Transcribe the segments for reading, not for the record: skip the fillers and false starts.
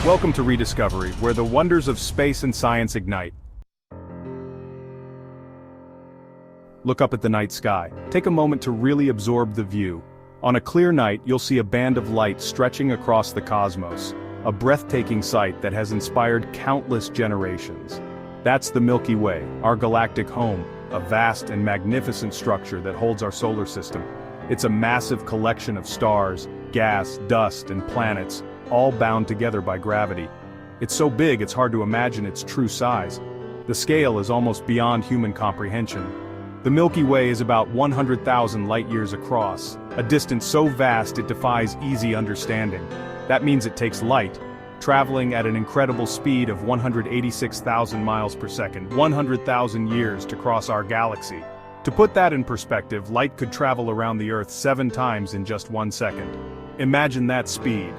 Welcome to Rediscovery, where the wonders of space and science ignite. Look up at the night sky. Take a moment to really absorb the view. On a clear night, you'll see a band of light stretching across the cosmos, a breathtaking sight that has inspired countless generations. That's the Milky Way, our galactic home, a vast and magnificent structure that holds our solar system. It's a massive collection of stars, gas, dust, and planets, all bound together by gravity. It's so big it's hard to imagine its true size. The scale is almost beyond human comprehension. The Milky Way is about 100,000 light-years across, a distance so vast it defies easy understanding. That means it takes light, traveling at an incredible speed of 186,000 miles per second, 100,000 years to cross our galaxy. To put that in perspective, light could travel around the Earth 7 times in just 1 second. Imagine that speed.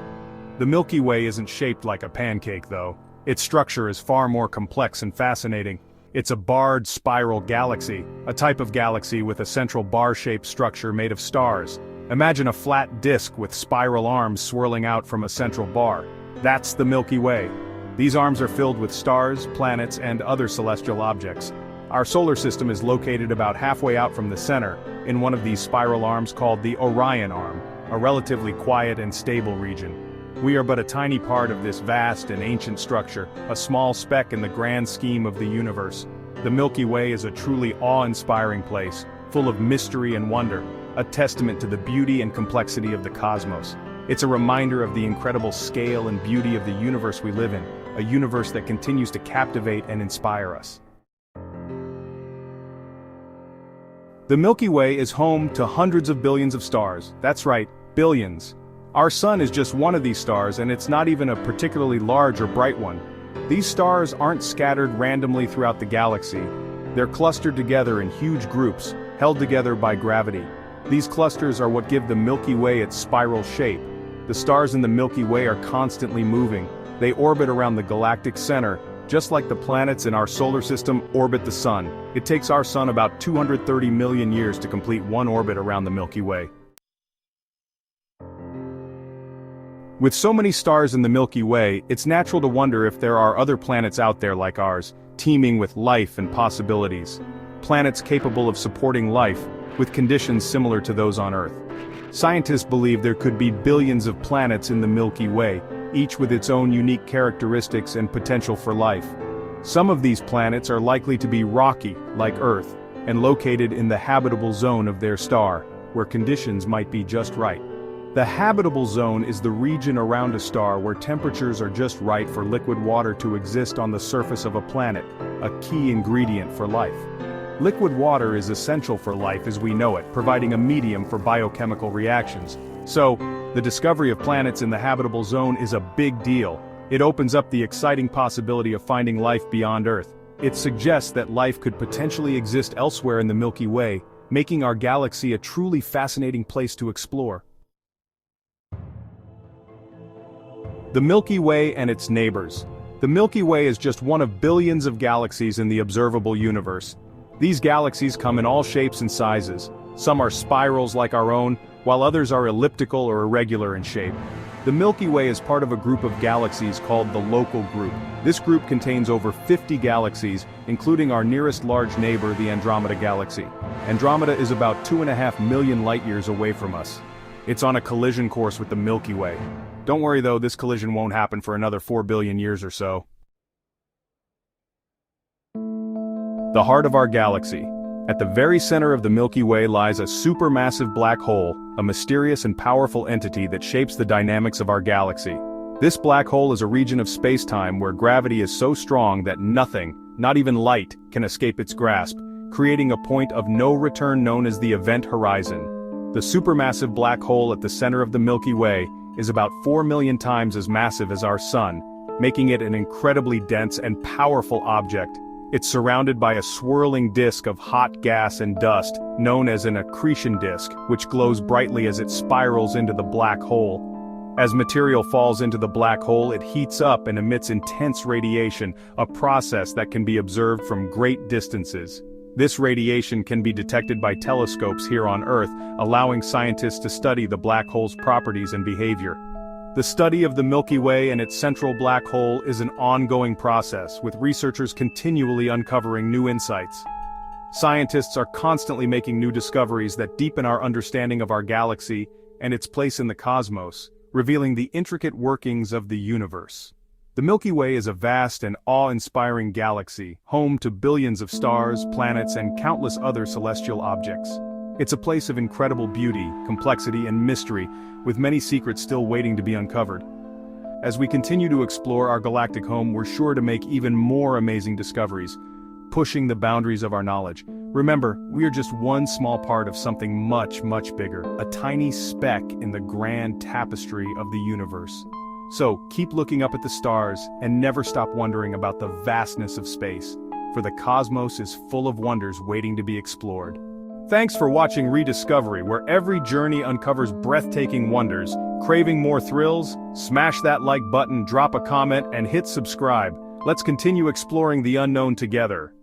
The Milky Way isn't shaped like a pancake, though. Its structure is far more complex and fascinating. It's a barred spiral galaxy, a type of galaxy with a central bar-shaped structure made of stars. Imagine a flat disk with spiral arms swirling out from a central bar. That's the Milky Way. These arms are filled with stars, planets, and other celestial objects. Our solar system is located about halfway out from the center, in one of these spiral arms called the Orion Arm, a relatively quiet and stable region. We are but a tiny part of this vast and ancient structure, a small speck in the grand scheme of the universe. The Milky Way is a truly awe-inspiring place, full of mystery and wonder, a testament to the beauty and complexity of the cosmos. It's a reminder of the incredible scale and beauty of the universe we live in, a universe that continues to captivate and inspire us. The Milky Way is home to hundreds of billions of stars. That's right, billions. Our sun is just one of these stars, and it's not even a particularly large or bright one. These stars aren't scattered randomly throughout the galaxy. They're clustered together in huge groups, held together by gravity. These clusters are what give the Milky Way its spiral shape. The stars in the Milky Way are constantly moving. They orbit around the galactic center, just like the planets in our solar system orbit the sun. It takes our sun about 230 million years to complete one orbit around the Milky Way. With so many stars in the Milky Way, it's natural to wonder if there are other planets out there like ours, teeming with life and possibilities. Planets capable of supporting life, with conditions similar to those on Earth. Scientists believe there could be billions of planets in the Milky Way, each with its own unique characteristics and potential for life. Some of these planets are likely to be rocky, like Earth, and located in the habitable zone of their star, where conditions might be just right. The habitable zone is the region around a star where temperatures are just right for liquid water to exist on the surface of a planet, a key ingredient for life. Liquid water is essential for life as we know it, providing a medium for biochemical reactions. So, the discovery of planets in the habitable zone is a big deal. It opens up the exciting possibility of finding life beyond Earth. It suggests that life could potentially exist elsewhere in the Milky Way, making our galaxy a truly fascinating place to explore. The Milky Way and its neighbors. The Milky Way is just one of billions of galaxies in the observable universe. These galaxies come in all shapes and sizes. Some are spirals like our own, while others are elliptical or irregular in shape. The Milky Way is part of a group of galaxies called the Local Group. This group contains over 50 galaxies, including our nearest large neighbor, the Andromeda Galaxy. Andromeda is about 2.5 million light-years away from us. It's on a collision course with the Milky Way. Don't worry though, this collision won't happen for another 4 billion years or so. The heart of our galaxy. At the very center of the Milky Way lies a supermassive black hole, a mysterious and powerful entity that shapes the dynamics of our galaxy. This black hole is a region of space-time where gravity is so strong that nothing, not even light, can escape its grasp, creating a point of no return known as the event horizon. The supermassive black hole at the center of the Milky Way is about 4 million times as massive as our Sun, making it an incredibly dense and powerful object. It's surrounded by a swirling disk of hot gas and dust, known as an accretion disk, which glows brightly as it spirals into the black hole. As material falls into the black hole, it heats up and emits intense radiation, a process that can be observed from great distances. This radiation can be detected by telescopes here on Earth, allowing scientists to study the black hole's properties and behavior. The study of the Milky Way and its central black hole is an ongoing process, with researchers continually uncovering new insights. Scientists are constantly making new discoveries that deepen our understanding of our galaxy and its place in the cosmos, revealing the intricate workings of the universe. The Milky Way is a vast and awe-inspiring galaxy, home to billions of stars, planets, and countless other celestial objects. It's a place of incredible beauty, complexity, and mystery, with many secrets still waiting to be uncovered. As we continue to explore our galactic home, we're sure to make even more amazing discoveries, pushing the boundaries of our knowledge. Remember, we are just one small part of something much, much bigger, a tiny speck in the grand tapestry of the universe. So, keep looking up at the stars, and never stop wondering about the vastness of space, for the cosmos is full of wonders waiting to be explored. Thanks for watching Rediscovery, where every journey uncovers breathtaking wonders. Craving more thrills? Smash that like button, drop a comment, and hit subscribe. Let's continue exploring the unknown together.